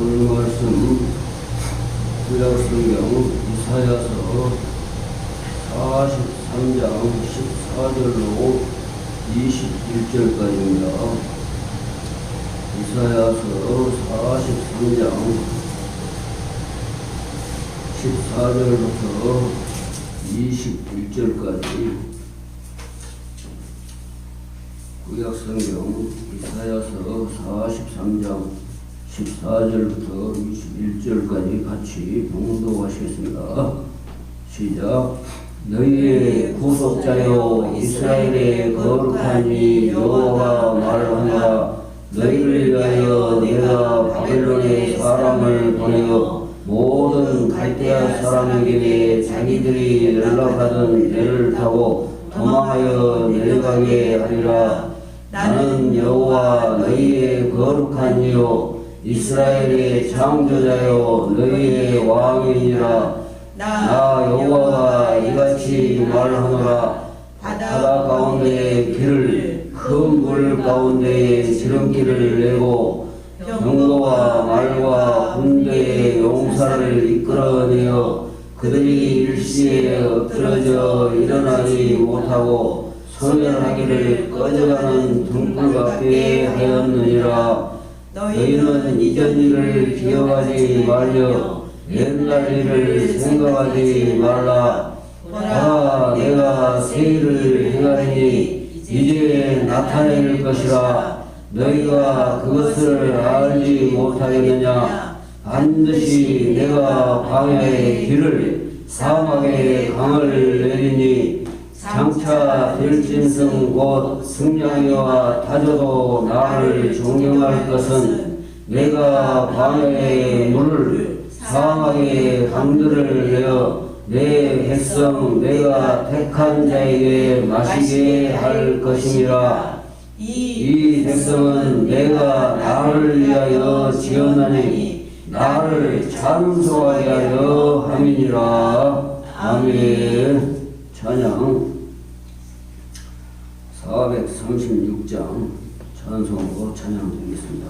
오늘 말씀 구약성경 이사야서 43장 14절로 21절까지입니다. 이사야서 43장 14절부터 21절까지 구약성경 이사야서 43장 14절부터 21절까지 같이 봉독하시겠습니다. 시작. 너희의 구속자여 이스라엘의 거룩한 이 여호와가 말하노라. 너희를 위하여 내가 바벨론의 사람을 보내어 모든 갈대아 사람에게 자기들이 연락하던 배를 타고 도망하여 내려가게 하리라. 나는 여호와 너희의 거룩한 이요 이스라엘의 창조자요 너희의 왕이니라. 나 여호와가 이같이 말하노라. 바다 가운데의 길을 큰 물 가운데에 지름길을 내고 병거와 말과 군대의 용사를 이끌어내어 그들이 일시에 엎드러져 일어나지 못하고 소멸하기를 꺼져가는 등불 같게 하였느니라. 너희는 이전 일을 기억하지 말려 옛날 일을 생각하지 말라. 보라, 내가 새 일을 행하리니 이제 나타낼 것이라. 너희가 그것을 알지 못하겠느냐. 반드시 내가 광야의 길을 사막의 강을 내리니 장차 들짐승 곧 승냥이와 타조도 나를 존경할 것은 내가 광야의 물을 사막의 강들을 내어 내 백성 내가 택한 자에게 마시게 할 것이니라. 이 백성은 내가 나를 위하여 지었나니 나를 찬송하게 하려 함이니라. 아멘. 찬양 436장 찬송으로 찬양드리겠습니다.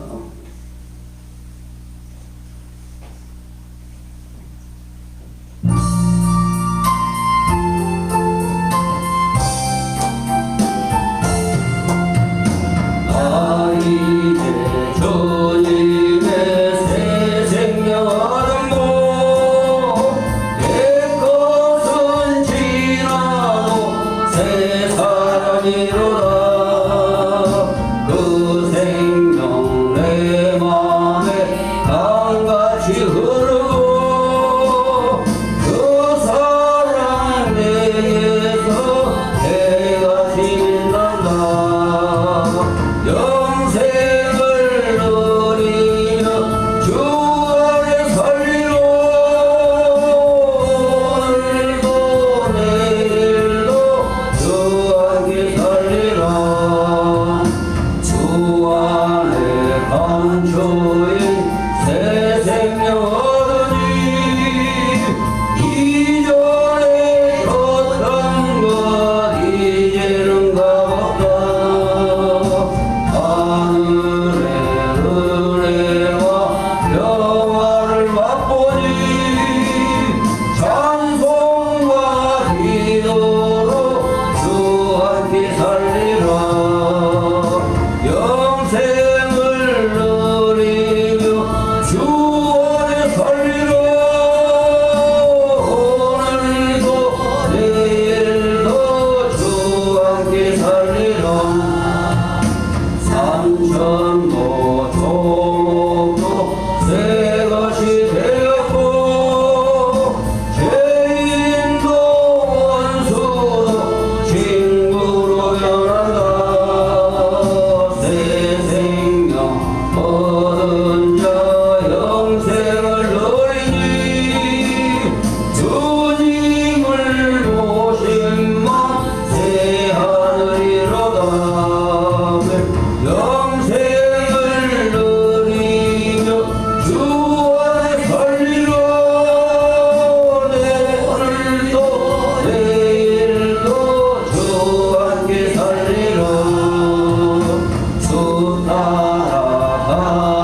따라가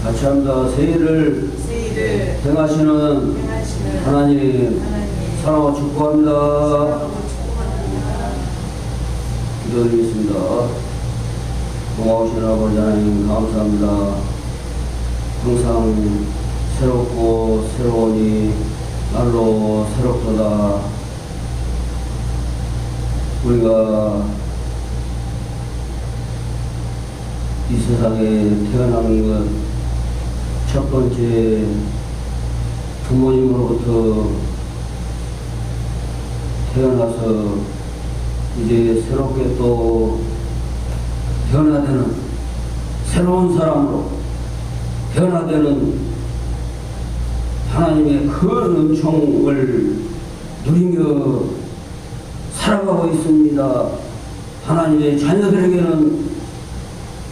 같이 합니다. 세일을 행하시는 하나님 사랑하고 축복합니다. 기도드리겠습니다. 고마우신 아버지 하나님 감사합니다. 항상 새롭고 새로우니 날로 새롭도다. 우리가 이 세상에 태어나는 것 첫 번째 부모님으로부터 태어나서 이제 새롭게 또 변화되는 새로운 사람으로 변화되는 하나님의 큰 은총을 누리며 살아가고 있습니다. 하나님의 자녀들에게는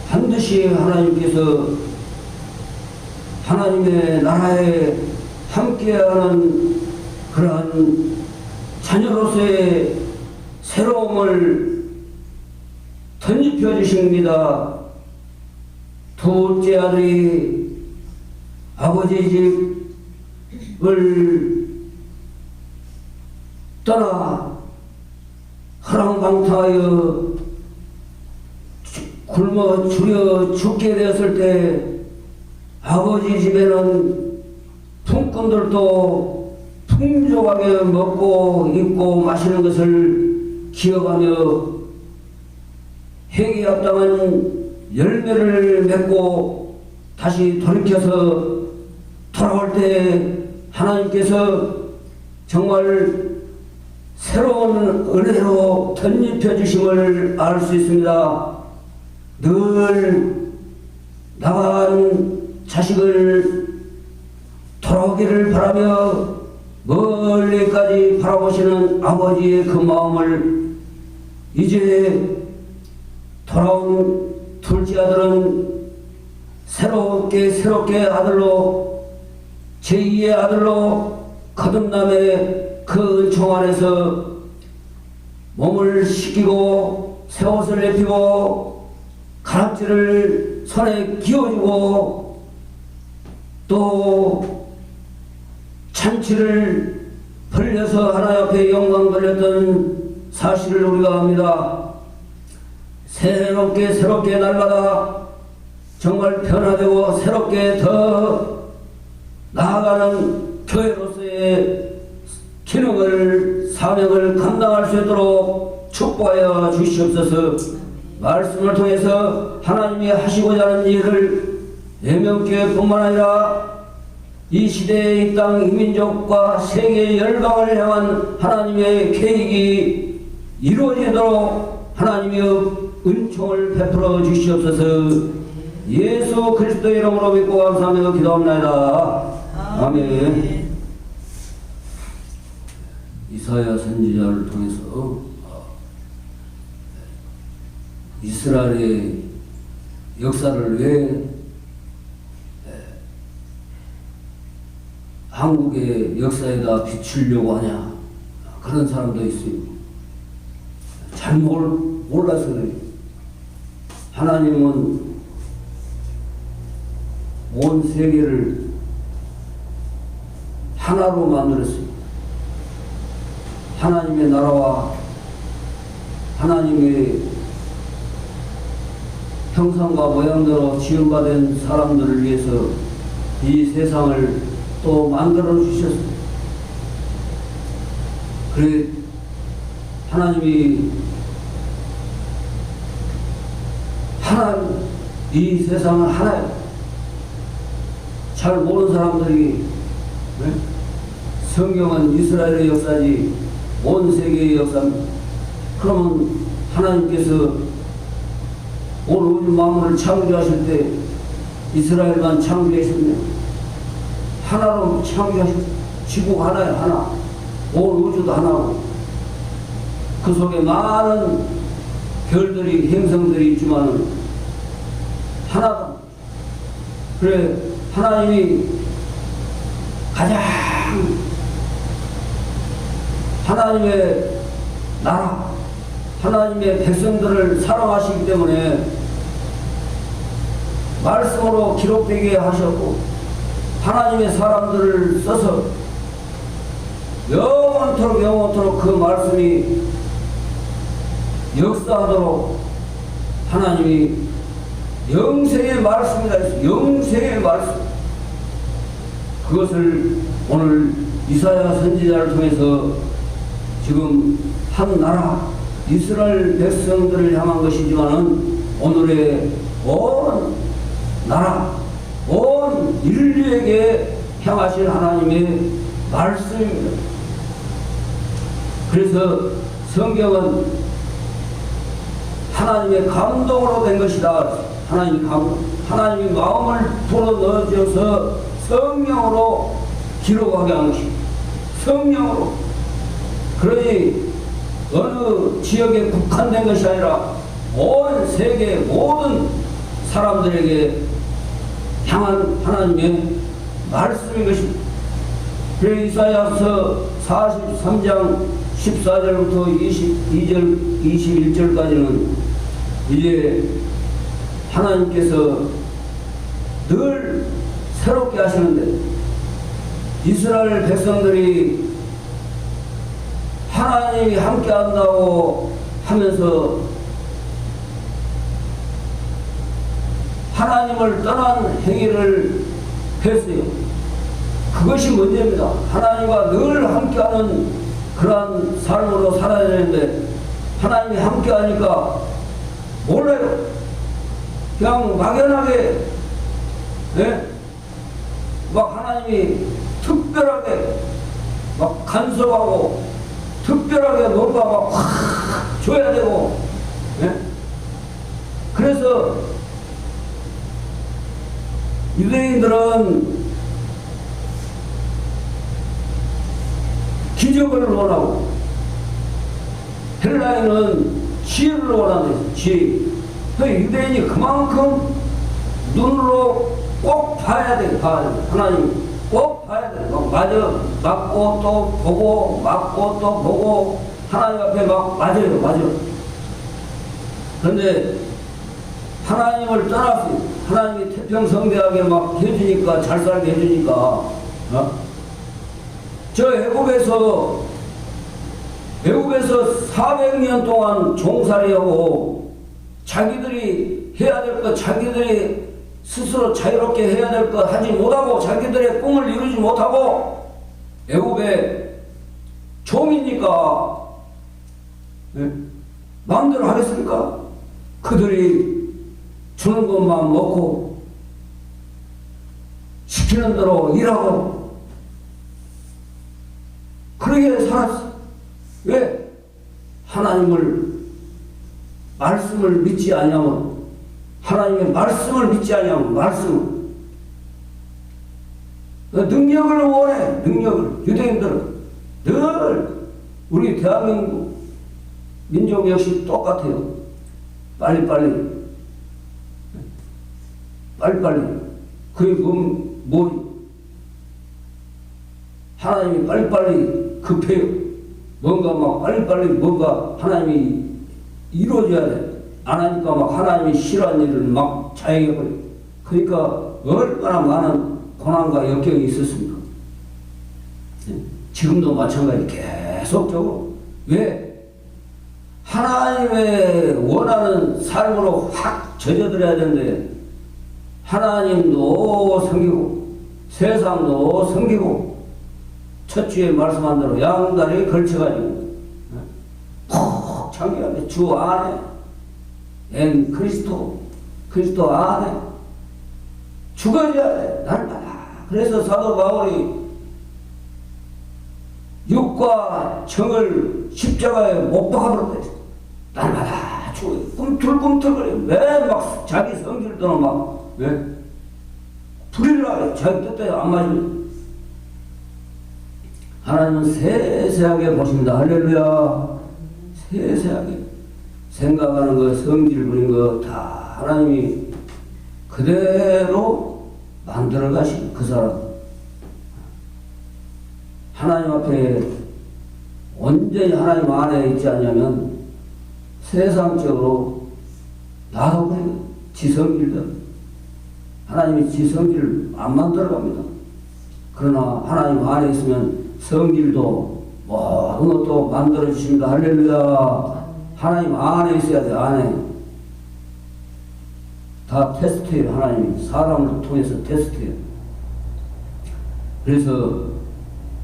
반드시 하나님께서 하나님의 나라에 함께하는 그러한 자녀로서의 새로움을 덧입혀 주십니다. 둘째 아들이 아버지 집을 떠나 허랑방탕하여 굶어 죽여 죽게 되었을 때 아버지 집에는 품꾼들도 풍족하게 먹고 입고 마시는 것을 기억하며 회개에 합당한 열매를 맺고 다시 돌이켜서 돌아올 때 하나님께서 정말 새로운 은혜로 덧입혀 주심을 알 수 있습니다. 늘 나간 자식을 돌아오기를 바라며 멀리까지 바라보시는 아버지의 그 마음을 이제 돌아온 둘째 아들은 새롭게 아들로 제2의 아들로 거듭남의 그 은총 안에서 몸을 씻기고 새 옷을 입히고 가락지를 손에 끼워주고 또 잔치를 벌려서 하나님 앞에 영광 돌렸던 사실을 우리가 압니다. 새롭게 날마다 정말 변화되고 새롭게 더 나아가는 교회로서의 기능을 사명을 감당할 수 있도록 축복하여 주시옵소서. 말씀을 통해서 하나님이 하시고자 하는 일을 예명교회 뿐만 아니라 이 시대의 이 땅 이민족과 세계 열방을 향한 하나님의 계획이 이루어지도록 하나님의 은총을 베풀어 주시옵소서. 예수 그리스도의 이름으로 믿고 감사하며 기도합니다. 아멘. 이사야 선지자를 통해서 이스라엘의 역사를 왜 한국의 역사에다 비추려고 하냐, 그런 사람도 있어요. 잘 몰라서 그래요. 하나님은 온 세계를 하나로 만들었어요. 하나님의 나라와 하나님의 형상과 모양대로 지음받은 사람들을 위해서 이 세상을 또 만들어 주셨어요. 그래 하나님이 이 세상은 하나예요. 잘 모르는 사람들이 네? 성경은 이스라엘의 역사지 온 세계의 역사입니다. 그러면 하나님께서 온 우주 만물을 창조하실 때 이스라엘만 창조하셨네요. 하나로 창조하셨어요. 지구가 하나예요. 하나. 온 우주도 하나고 그 속에 많은 별들이 행성들이 있지만 하나다. 그래 하나님이 가장 하나님의 나라 하나님의 백성들을 사랑하시기 때문에 말씀으로 기록되게 하셨고 하나님의 사람들을 써서 영원토록 그 말씀이 역사하도록 하나님이 영생의 말씀이라 했어요. 영생의 말씀. 그것을 오늘 이사야 선지자를 통해서 지금 한 나라 이스라엘 백성들을 향한 것이지만은 오늘의 온 나라 온 인류에게 향하신 하나님의 말씀입니다. 그래서 성경은 하나님의 감동으로 된 것이다. 하나님이 마음을 불어넣어줘서 성령으로 기록하게 한 것입니다. 성령으로. 그러니 어느 지역에 국한된 것이 아니라 온 세계 모든 사람들에게 향한 하나님의 말씀인 것입니다. 그래서 이사야서 43장 14절부터 22절, 21절까지는 이제 하나님께서 늘 새롭게 하시는데 이스라엘 백성들이 하나님이 함께 한다고 하면서 하나님을 떠난 행위를 했어요. 그것이 문제입니다. 하나님과 늘 함께하는 그러한 삶으로 살아야 되는데 하나님이 함께하니까 몰라요. 그냥 막연하게 막 하나님이 특별하게 막 간섭하고 특별하게 뭔가 막 확 줘야 되고 그래서 유대인들은 기적을 원하고 헬라인은 지혜를 원하는 지혜. 유대인이 그만큼 눈으로 꼭 봐야 돼. 하나님 꼭 봐야 돼. 맞고 또 보고 맞고 또 보고 하나님 앞에 막 맞아요. 그런데 하나님을 떠났어요. 하나님이 태평성대하게 막 해주니까 잘 살게 해주니까 저 애굽에서 400년 동안 종살이하고 자기들이 해야 될 것 자기들이 스스로 자유롭게 해야 될 것 하지 못하고 자기들의 꿈을 이루지 못하고 애굽의 종이니까 마음대로 하겠습니까? 그들이 주는 것만 먹고 시키는 대로 일하고 그러게 살았어. 왜? 말씀을 믿지 않냐면 하나님의 말씀을 믿지 않냐면 능력을 원해. 능력을. 유대인들은 늘 우리 대한민국 민족 역시 똑같아요. 빨리빨리 그게 뭐 하나님이 빨리빨리 급해요. 뭔가 막 빨리빨리 뭔가 하나님이 이루어져야 돼. 안 하니까 막 하나님이 싫어하는 일을 막 자행해 버려. 그러니까 얼마나 많은 고난과 역경이 있었습니까? 지금도 마찬가지 계속적으로. 왜? 하나님의 원하는 삶으로 확 젖어들어야 되는데 하나님도 섬기고 세상도 섬기고 첫 주에 말씀한 대로 양다리 걸쳐가지고 푹 참겨야 돼. 주 안에 그리스도 안에 죽어져야 돼. 날마다. 그래서 사도 바울이 육과 정을 십자가에 못 박아버렸다. 날마다 죽어요. 꿈틀꿈틀거려. 왜 막 자기 성질대로 막 왜? 불의를 하게 자기 뜻대로 안 맞으면 하나님은 세세하게 보십니다. 할렐루야. 세세하게 생각하는 거, 성질 부린 거 다 하나님이 그대로 만들어 가신 그 사람. 하나님 앞에 온전히 하나님 안에 있지 않냐면 세상적으로 나도 그래. 지성일들 하나님이 지 성질을 안 만들어 갑니다. 그러나 하나님 안에 있으면 성질도 모든 것도 만들어 주십니다. 할렐루야. 하나님 안에 있어야 돼. 안에 다 테스트해요. 하나님이 사람을 통해서 테스트해요. 그래서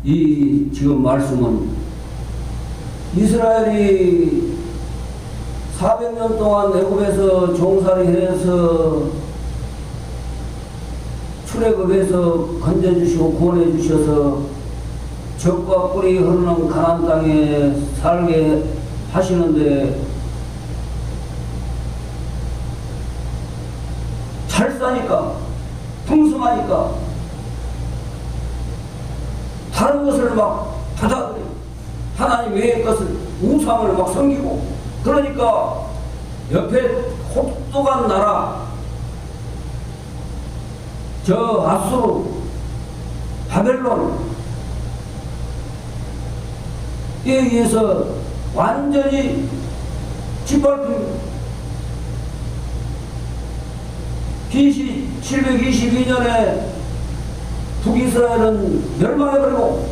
이 지금 말씀은 이스라엘이 400년 동안 애굽에서 종살이 해서 출애굽에서 건져주시고 구원해주셔서 적과 꿀이 흐르는 가나안 땅에 살게 하시는데 잘 사니까 풍성하니까 다른 것을 막 받아들여 하나님 외의 것을 우상을 막 섬기고 그러니까 옆에 혹독한 나라 저 아수르 바벨론에 의해서 완전히 짓밟힙니다. BC 722년에 북이스라엘은 멸망해버리고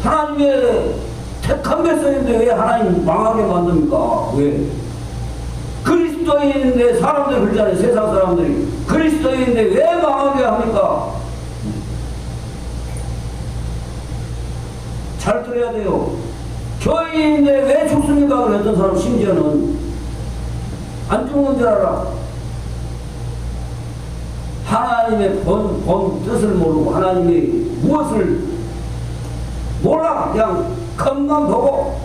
하나님의 택한 백성인데 왜 하나님 망하게 만듭니까? 왜? 그리스도인인데 사람들 그러잖아요. 세상 사람들이 그리스도인인데 왜 망하게 합니까? 잘 들어야 돼요. 교인인데 왜 죽습니까? 그랬던 사람 심지어는 안 죽는 줄 알아. 하나님의 본 뜻을 모르고 하나님이 무엇을 몰라. 그냥 겉만 보고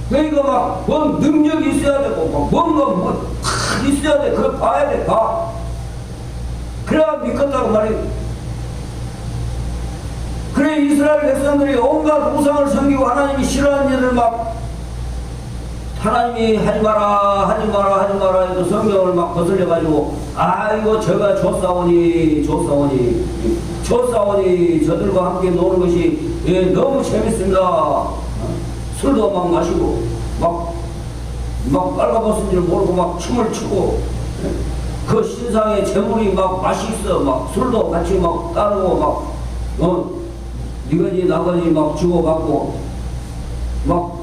그러니까 막 뭔 능력이 있어야 되고 막 뭔가 있어야 돼. 그걸 봐야 돼. 봐. 그래야 믿겠다고 말이야. 그래 이스라엘 백성들이 온갖 우상을 섬기고 하나님이 싫어하는 일을 막 하나님이 하지 마라 해도 성경을 막 거슬려가지고 아이고 저가 조사오니 저들과 함께 노는 것이 너무 재밌습니다. 술도 막 마시고 막 빨가벗은 줄 모르고 막 춤을 추고 그 신상의 재물이 막 맛이 있어. 막 술도 같이 막 따르고 이거지 나거지 막 주고받고 막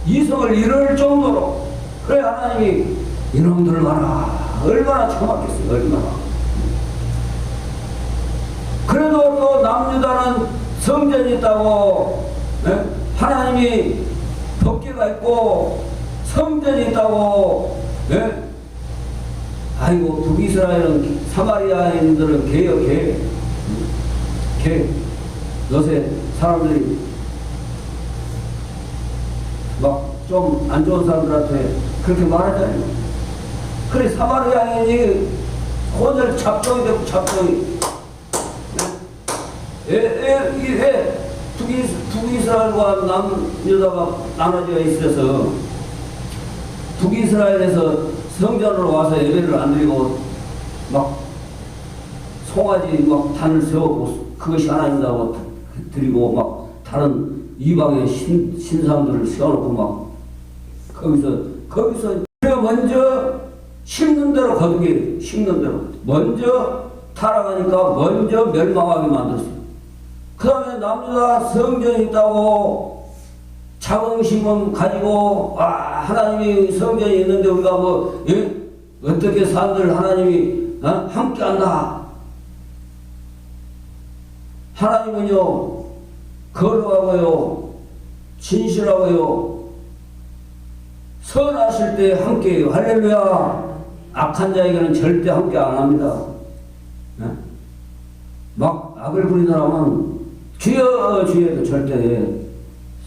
이성을 잃을 정도로. 그래 하나님이 이놈들 봐라 얼마나 참았겠어요. 얼마나. 그래도 또 남유다는 성전이 있다고 하나님이 덕계가 있고 성전이 있다고 아이고 북이스라엘은 사마리아인들은 개요 개 요새 사람들이 막 좀 안 좋은 사람들한테 그렇게 말하잖아요. 그래 사마리아인이 혼을 잡종이 되고 잡종이 북이스라엘과 남유다가 나눠져 있어서 북이스라엘에서 성전으로 와서 예배를 안 드리고 막 송아지 막 단을 세우고 그것이 하나님이라고 드리고 막 다른 이방의 신상들을 세워놓고 막 거기서 먼저 심는 대로 거두게 심는 대로 먼저 타락하니까 먼저 멸망하게 만들었어요. 그 다음에 남유다 성전이 있다고 자긍심은 가지고 하나님이 성전이 있는데 우리가 어떻게 사람들 하나님이 함께한다. 하나님은요 거룩하고요 진실하고요 선하실 때 함께해요. 할렐루야. 악한 자에게는 절대 함께 안 합니다. 막 악을 부리는 사람은 주여 주여도 절대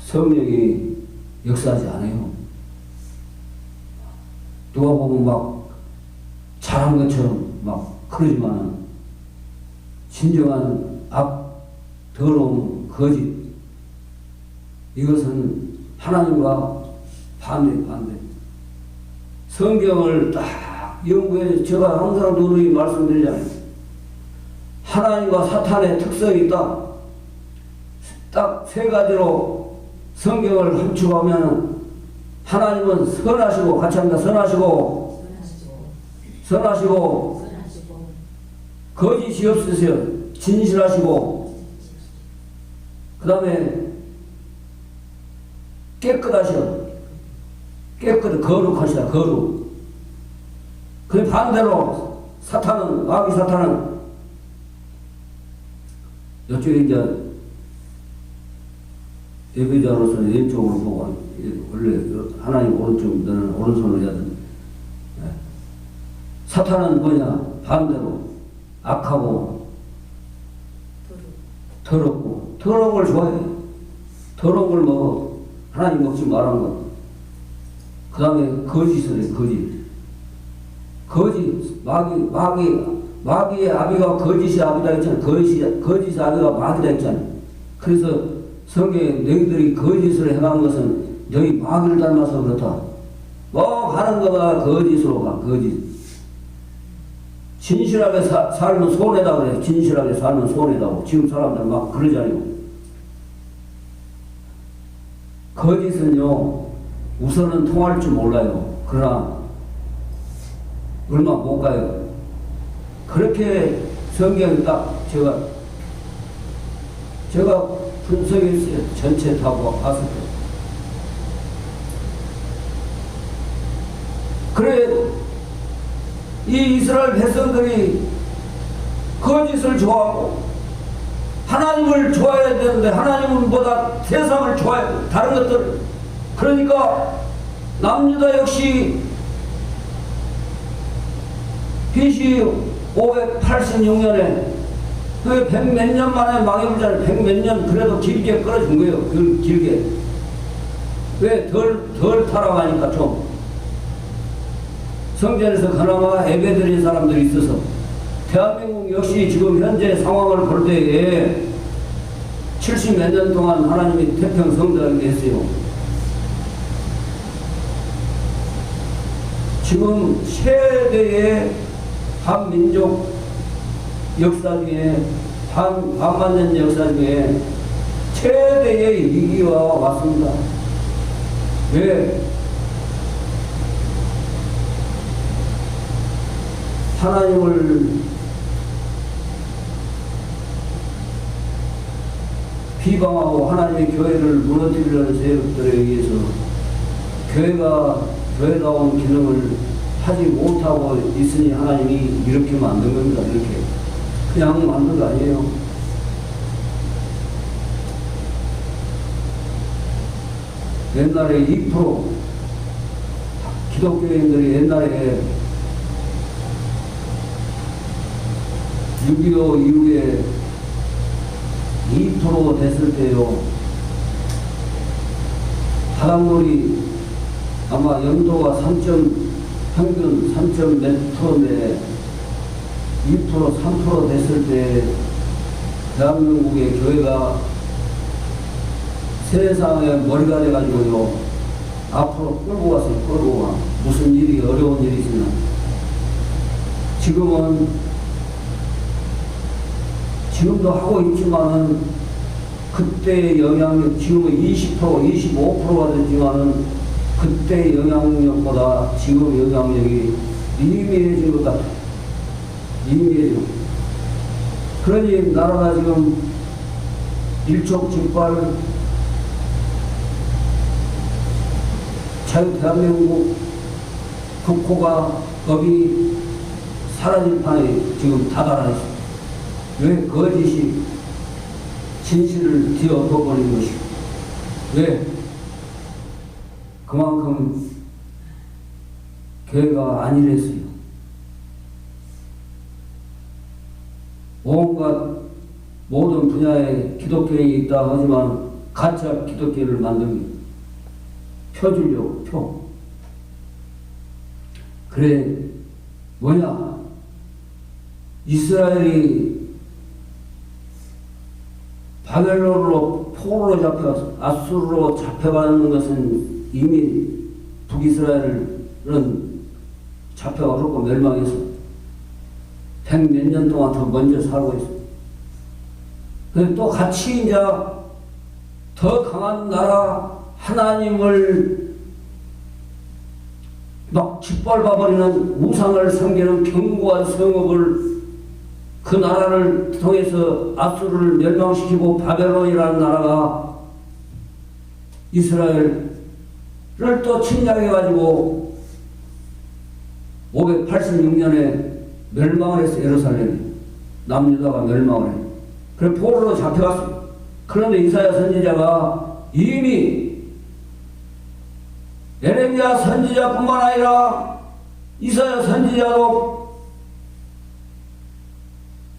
성령이 역사하지 않아요. 누가 보면 막 잘한 것처럼 막 그러지만 진정한 더러운 거짓 이것은 하나님과 반대. 성경을 딱 연구해 제가 항상 누누이 말씀드리잖아요. 하나님과 사탄의 특성이 있다. 딱 세 가지로 성경을 함축하면 하나님은 선하시고 같이 합니다. 선하시고 거짓이 없으세요. 진실하시고 그 다음에 거룩하시다. 거룩. 그 반대로 사탄은, 마귀 사탄은 이쪽에 이제 예배자로서는 왼쪽으로 보고, 원래 하나님 오른쪽, 너는 오른손으로 해야 된다. 사탄은 뭐냐? 반대로 악하고 더럽고, 더러운 걸 좋아해. 더러운 걸 먹어. 하나님 먹지 말라는 거. 그 다음에 거짓을 해, 거짓. 마귀의 아비가 거짓의 아비다 했잖아. 거짓의 아비가 마귀다 했잖아. 그래서 성경에 너희들이 거짓을 행한 것은 너희 마귀를 닮아서 그렇다. 뭐 하는 거가 거짓으로 가, 거짓. 진실하게 살면 손해다 그래. 진실하게 살면 손해다고. 지금 사람들 막 그러잖아요. 거짓은요, 우선은 통할 줄 몰라요. 그러나 얼마 못 가요. 그렇게 성경이 딱 제가 분석했어요. 전체 다 봤을 때. 그래, 이 이스라엘 백성들이 거짓을 좋아하고 하나님을 좋아해야 되는데 하나님보다 세상을 좋아해요. 다른 것들. 그러니까 남유다 역시 BC 586년에 그 100몇 년 만에 망해보잖아요. 100몇 년 그래도 길게 끌어준 거예요. 길게. 왜? 덜 타락하니까 좀. 성전에서 그나마 예배드린 사람들이 있어서. 대한민국 역시 지금 현재 상황을 볼 때에 70몇 년 동안 하나님이 태평성대하게 했어요. 지금 최대의 반민족 역사 중에, 반만년 역사 중에 최대의 위기가 왔습니다. 왜? 하나님을 비방하고 하나님의 교회를 무너뜨리려는 세력들에 의해서 교회다운 기능을 하지 못하고 있으니 하나님이 이렇게 만든 겁니다. 이렇게. 그냥 만든 거 아니에요. 옛날에 2% 기독교인들이 옛날에 6.25 이후에 2% 됐을 때요, 바닷물이 아마 영도가 평균 3. 몇 프로인데 2%, 3% 됐을 때 대한민국의 교회가 세상에 머리가 돼가지고요, 앞으로 끌고 갔어요. 끌고 가. 무슨 일이, 어려운 일이 있으면. 지금도 하고 있지만은 그때의 영향력, 지금은 20%, 25%가 됐지만은 그때의 영향력보다 지금 영향력이 미미해진 것 같아요. 미미해져. 그러니 나라가 지금 일촉즉발, 자유 대한민국 국호가 법이 사라질 판에 지금 다다라 있습니다. 왜? 거짓이 진실을 뒤엎어버린 것이고. 왜? 그만큼 교회가 안일했어요. 온갖 모든 분야에 기독교인이 있다 하지만 가짜 기독교를 만듭니다. 표주려고, 표. 그래, 뭐냐? 이스라엘이 바벨론으로 포로로 잡혀가서 아수르로 잡혀가는 것은 이미 북이스라엘은 잡혀가고 멸망해서 100몇 년 동안 더 먼저 살고 있어. 그런데 또 같이 이제 더 강한 나라 하나님을 막 짓밟아버리는 우상을 섬기는 견고한 성읍을 그 나라를 통해서 아수르를 멸망시키고 바벨론이라는 나라가 이스라엘을 또 침략해가지고 586년에 멸망을 했어. 예루살렘이 남유다가 멸망을 해. 그래 포로로 잡혀갔어. 그런데 이사야 선지자가 이미 예레미야 선지자뿐만 아니라 이사야 선지자도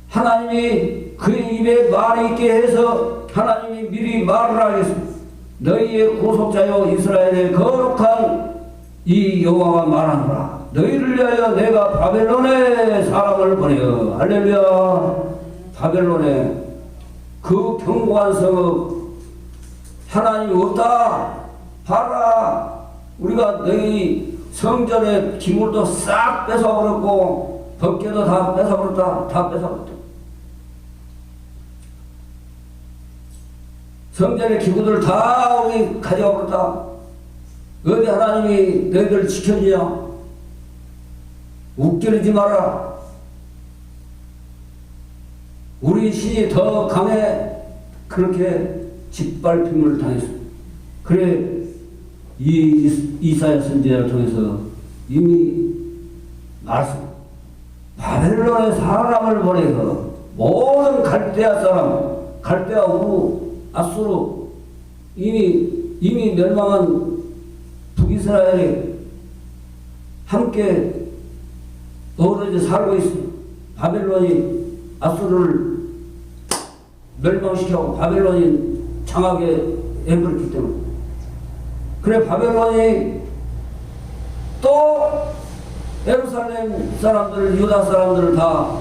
하나님이 그의 입에 말이 있게 해서 하나님이 미리 말을 하겠습니다. 너희의 구속자여 이스라엘의 거룩한 이 여호와가 말하노라. 너희를 위하여 내가 바벨론에 사람을 보내어. 할렐루야. 바벨론에 그 견고한 성읍 하나님이 없다. 봐라. 우리가 너희 성전의 기물도 싹 뺏어버렸고 법궤도 다 뺏어버렸다. 다 뺏어버렸다. 성전의 기구들 다 우리 가져가버렸다. 어디 하나님이 너희들 지켜주냐? 웃기르지 마라. 우리 신이 더 강해. 그렇게 짓밟힘을 당했어. 그래 이사야 선지자를 통해서 이미 말씀 바벨론에 사람을 보내서 모든 갈대아 사람, 갈대아 우 아수르 이미 멸망한 북이스라엘이 함께 어우러져 살고 있어. 바벨론이 아수르를 멸망시켜고 바벨론이 장하게 해버렸기 때문에. 그래 바벨론이 또 예루살렘 사람들, 유다 사람들을 다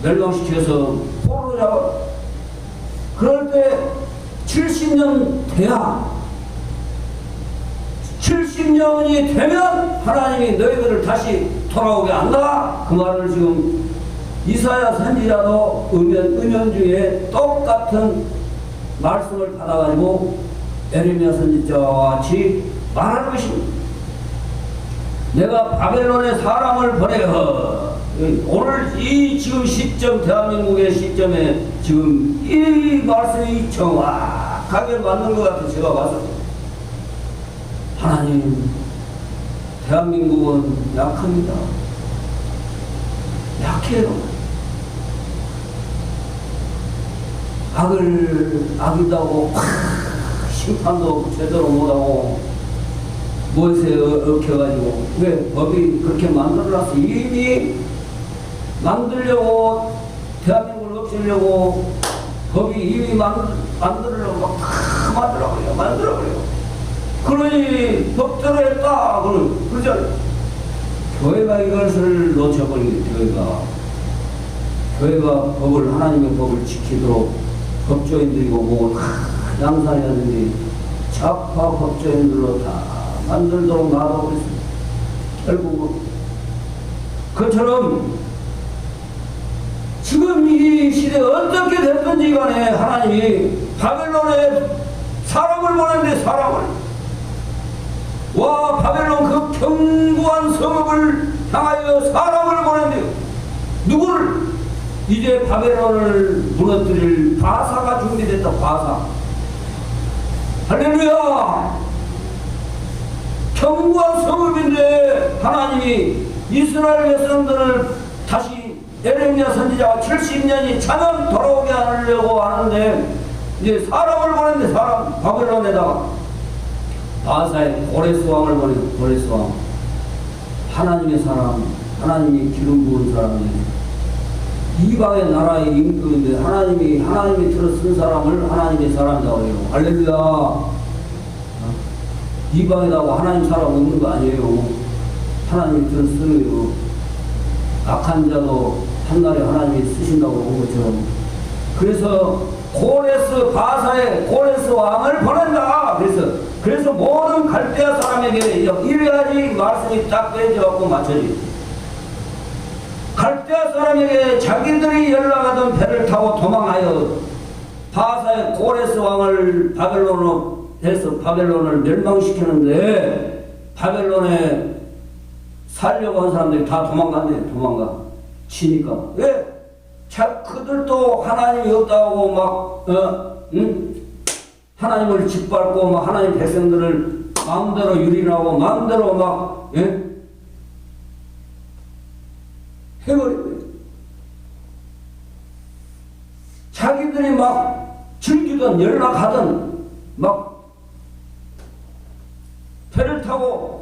멸망시켜서 포로로 잡아. 그럴 때 70년 돼야 70년이 되면 하나님이 너희들을 다시 돌아오게 한다. 그 말을 지금 이사야 선지자도 은연중에 똑같은 말씀을 받아가지고 예레미야 선지자와 같이 말하는 것입니다. 내가 바벨론에 사람을 보내어. 오늘 이 지금 시점, 대한민국의 시점에 지금 이 말씀이 정확하게 맞는 것 같아. 제가 봐서 하나님, 대한민국은 약합니다. 약해요. 악이다고 심판도 제대로 못하고 무엇에 얽혀가지고. 왜 법이 그렇게 만들어놨어? 이미 만들려고, 대한민국을 없애려고 법이 이미 만들려고 막 만들어버려. 그러니 법대로 했다. 그러죠. 교회가 이것을 놓쳐버린 교회가 법을, 하나님의 법을 지키도록 법조인들이고 뭐 양산이었는데 좌파 법조인들로 다 만들도록 놔둬버렸습니다. 결국은 그처럼 지금 이 시대에 어떻게 됐든지 간에 하나님이 바벨론에 사람을 보냈는데 와 바벨론 그 견고한 성읍을 향하여 사람을 보냈는데 누구를? 이제 바벨론을 무너뜨릴 바사가 준비됐다. 바사. 할렐루야. 견고한 성읍인데 하나님이 이스라엘 백성들을 다시 예레미야 선지자가 70년이 차면 돌아오게 하려고 하는데 이제 사람을 보냈는데 사람 바벨론에다가 바사의 고레스 왕을 보내고 고레스 왕 하나님의 사람, 하나님이 기름 부은 사람이 이방의 나라의 임금인데 하나님이 들어 쓴 사람을 하나님의 사람이라고 해요. 할렐루야. 이방에다가 하나님 사람 없는 거 아니에요. 하나님이 들어 쓰는 악한 자도 한날에 하나님이 쓰신다고 본 것처럼. 그래서 바사의 고레스 왕을 보낸다. 그래서 모든 갈대아 사람에게 이래야지 말씀이 딱 빼져갖고 맞춰지. 갈대아 사람에게 자기들이 연락하던 배를 타고 도망하여 바사의 고레스 왕을 바벨론으로 해서 바벨론을 멸망시키는데 바벨론에 살려고 한 사람들이 다 도망간대. 도망가. 치니까. 왜? 자, 그들도 하나님이 없다고 막, 하나님을 짓밟고 막 하나님 백성들을 마음대로 유린하고 마음대로 막, 해버리고. 자기들이 막 즐기던 연락하던 막 배를 타고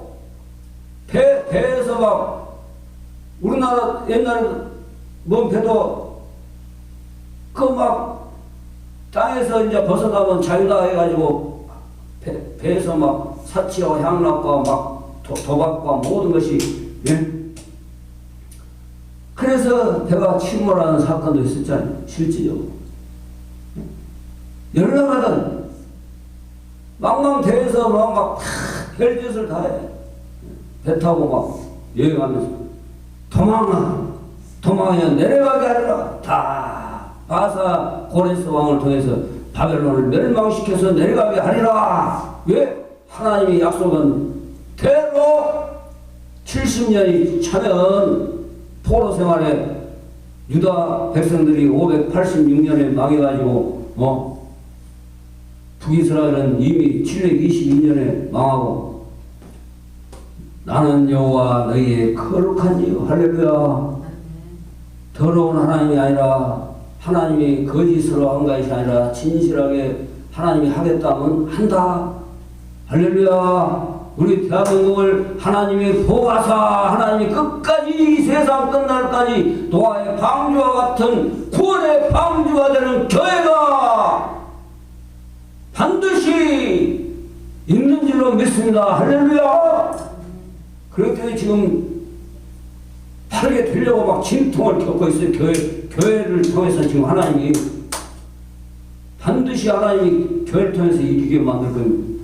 배에서 막 우리나라 옛날에 뭔 배도 그 막 땅에서 이제 벗어나면 자유다 해가지고 배에서 막 사치와 향락과 막 도박과 모든 것이 그래서 배가 침몰하는 사건도 있었잖아요. 실제적으로 연락하던 망망대해서 막 별짓을 다 해. 배 타고 막 여행하면서 도망하여 내려가게 하리라. 다 바사 고레스 왕을 통해서 바벨론을 멸망시켜서 내려가게 하리라. 왜? 하나님의 약속은 대로 70년이 차면 포로 생활에 유다 백성들이 586년에 망해가지고 북이스라엘은 이미 722년에 망하고 나는 여호와 너희의 거룩한 이유 할렐루야. 더러운 하나님이 아니라 하나님이 거짓으로 한 것이 아니라 진실하게 하나님이 하겠다면 한다. 할렐루야. 우리 대한민국을 하나님이 보호하사 하나님이 끝까지 이 세상 끝날까지 노아의 방주와 같은 구원의 방주가 되는 교회가 반드시 있는 줄로 믿습니다. 할렐루야. 그렇기 때문에 지금 다르게 되려고 막 진통을 겪고 있어요. 교회를 통해서 지금 하나님이 반드시 하나님이 교회를 통해서 이기게 만들 겁니다.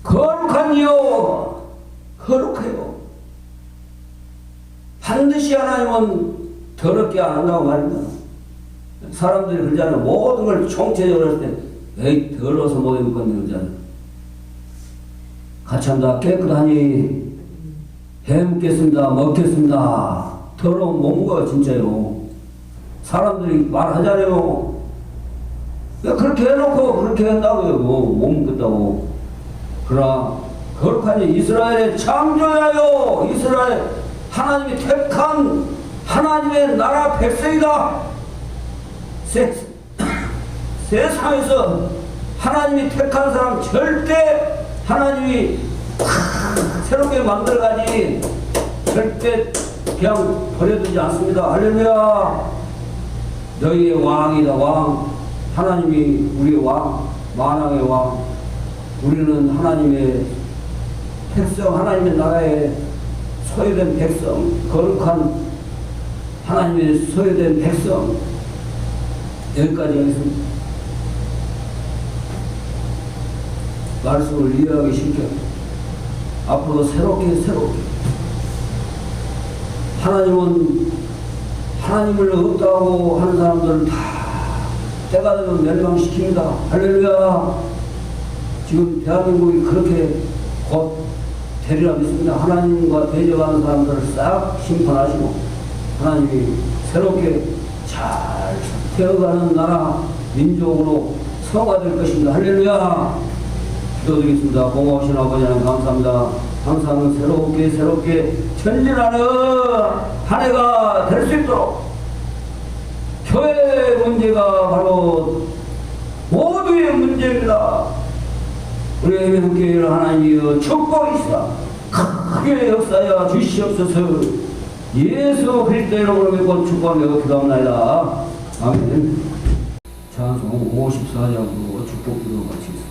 거룩한 이요 거룩해요. 반드시 하나님은 더럽게 안 한다고 말입니다. 사람들이 그러잖아요. 모든 걸 총체적으로 할 때 에이 더러워서 못 해먹겠네 그러잖아요. 같이 한다. 깨끗하니 해먹겠습니다. 먹겠습니다. 더러운 못 먹어요 진짜요. 사람들이 말하잖아요. 왜 그렇게 해놓고 그렇게 한다고요. 못 먹겠다고. 그러나 거룩하니 이스라엘의 창조자요 이스라엘 하나님이 택한 하나님의 나라 백성이다. 세상에서 하나님이 택한 사람 절대 하나님이 새롭게 만들어가지 절대 그냥 버려두지 않습니다. 할렐루야. 너희의 왕이다. 왕 하나님이 우리의 왕 만왕의 왕. 우리는 하나님의 백성 하나님의 나라에 소유된 백성 거룩한 하나님의 소유된 백성. 여기까지 하겠습니다. 말씀을 이해하기 쉽게 앞으로 새롭게 하나님은 하나님을 없다고 하는 사람들을 다 때가 되면 멸망시킵니다. 할렐루야. 지금 대한민국이 그렇게 곧 되리라 믿습니다. 하나님과 대적하는 사람들을 싹 심판하시고 하나님이 새롭게 잘 되어가는 나라 민족으로 성화될 것입니다. 할렐루야. 기도드리겠습니다. 고마우신 아버지 하나님 감사합니다. 항상 새롭게 전진하는 한 해가 될 수 있도록 교회 문제가 바로 모두의 문제입니다. 우리의 교회를 하나님이여 축복이시다. 크게 역사하여 주시옵소서. 예수 그리스도 이름으로 믿고 축복하며 기도합니다. 아멘. 찬송 54장으로 축복 기도 마치겠습니다.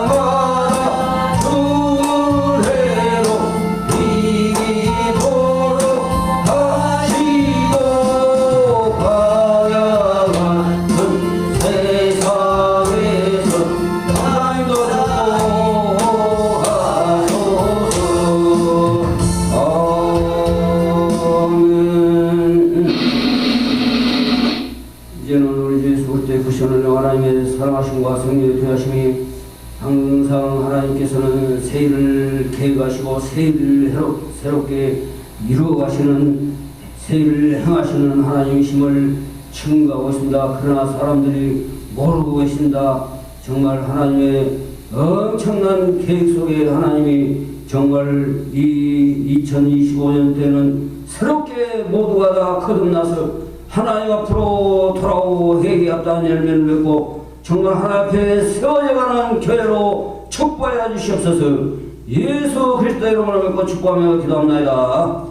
사랑하다 주를 해로 이기도 인류의 수을 때 구시하는 하나님의 사랑하심과 성령의 대하심이 항상 하나님께서는 새 일을 계획하시고 새 일을 새롭게 이루어가시는 새 일을 행하시는 하나님이심을 증거하고 있습니다. 그러나 사람들이 모르고 계신다. 정말 하나님의 엄청난 계획 속에 하나님이 정말 이 2025년 때는 새롭게 모두가 다 거듭나서 하나님 앞으로 돌아오고 회개합다는 열매를 맺고 정말 하나님 앞에 세워져가는 교회로 축복하여 주시옵소서. 예수 그리스도 이름으로 믿고 축복하며 기도합니다.